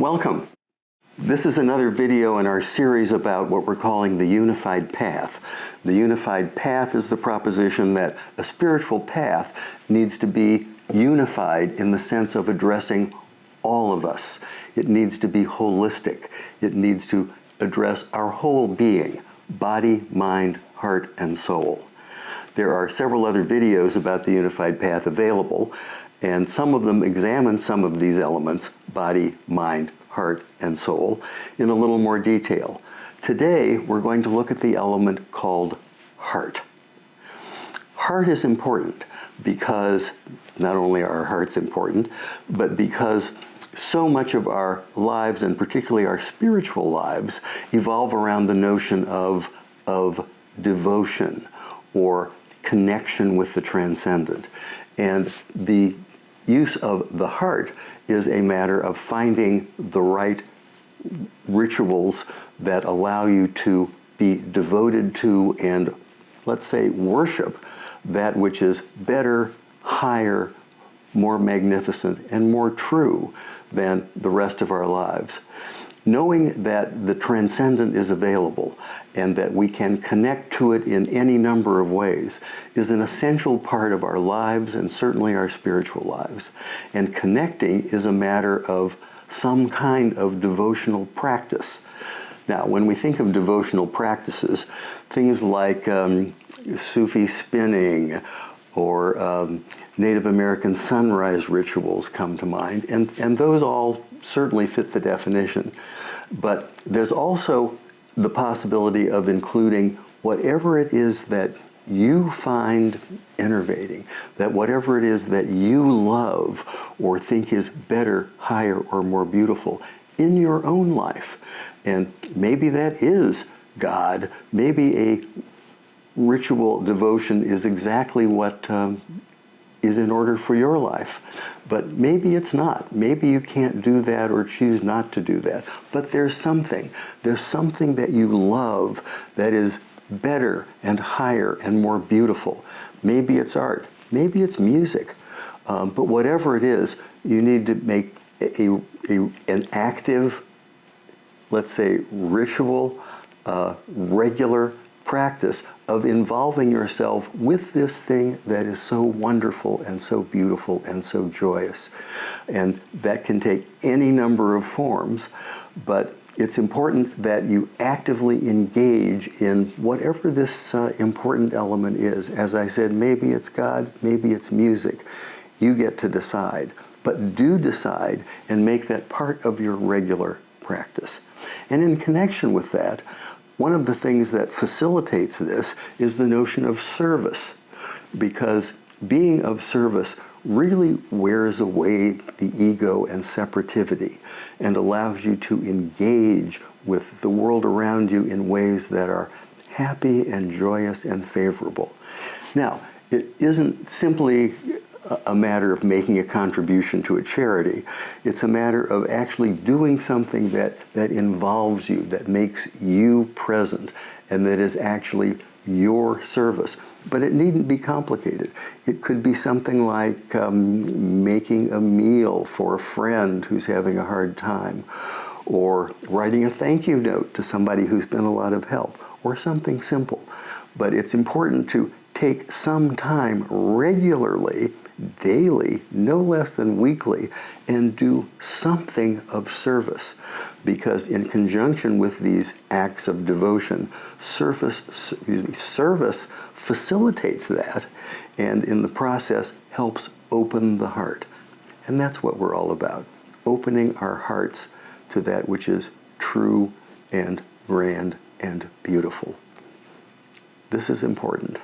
Welcome. This is another video in our series about what we're calling the unified path. The unified path is the proposition that a spiritual path needs to be unified in the sense of addressing all of us. It needs to be holistic. It needs to address our whole being, body, mind, heart, and soul. There are several other videos about the unified path available, and some of them examine some of these elements, body, mind, heart, and soul, in a little more detail. Today, we're going to look at the element called heart. Heart is important because not only are our hearts important, but because so much of our lives, and particularly our spiritual lives, evolve around the notion of devotion or connection with the transcendent. And the use of the heart is a matter of finding the right rituals that allow you to be devoted to and, let's say, worship that which is better, higher, more magnificent, and more true than the rest of our lives. Knowing that the transcendent is available and that we can connect to it in any number of ways is an essential part of our lives and certainly our spiritual lives. And connecting is a matter of some kind of devotional practice. Now, when we think of devotional practices, things like Sufi spinning or Native American sunrise rituals come to mind, and those all certainly fit the definition. But there's also the possibility of including whatever it is that you find enervating, that whatever it is that you love or think is better, higher, or more beautiful in your own life. And maybe that is God. Maybe a ritual devotion is exactly what is in order for your life. But maybe it's not. Maybe you can't do that or choose not to do that. But there's something that you love that is better and higher and more beautiful. Maybe it's art. Maybe it's music. But whatever it is, you need to make an active, let's say, ritual, regular practice of involving yourself with this thing that is so wonderful and so beautiful and so joyous. And that can take any number of forms, but it's important that you actively engage in whatever this important element is. As I said, maybe it's God, maybe it's music. You get to decide, but do decide and make that part of your regular practice. And in connection with that, one of the things that facilitates this is the notion of service, because being of service really wears away the ego and separativity and allows you to engage with the world around you in ways that are happy and joyous and favorable. Now, it isn't simply a matter of making a contribution to a charity. It's a matter of actually doing something that involves you, that makes you present, and that is actually your service. But it needn't be complicated. It could be something like making a meal for a friend who's having a hard time, or writing a thank you note to somebody who's been a lot of help, or something simple. But it's important to take some time regularly, daily, no less than weekly, and do something of service. Because in conjunction with these acts of devotion, service facilitates that, and in the process helps open the heart. And that's what we're all about, opening our hearts to that which is true and grand and beautiful. This is important.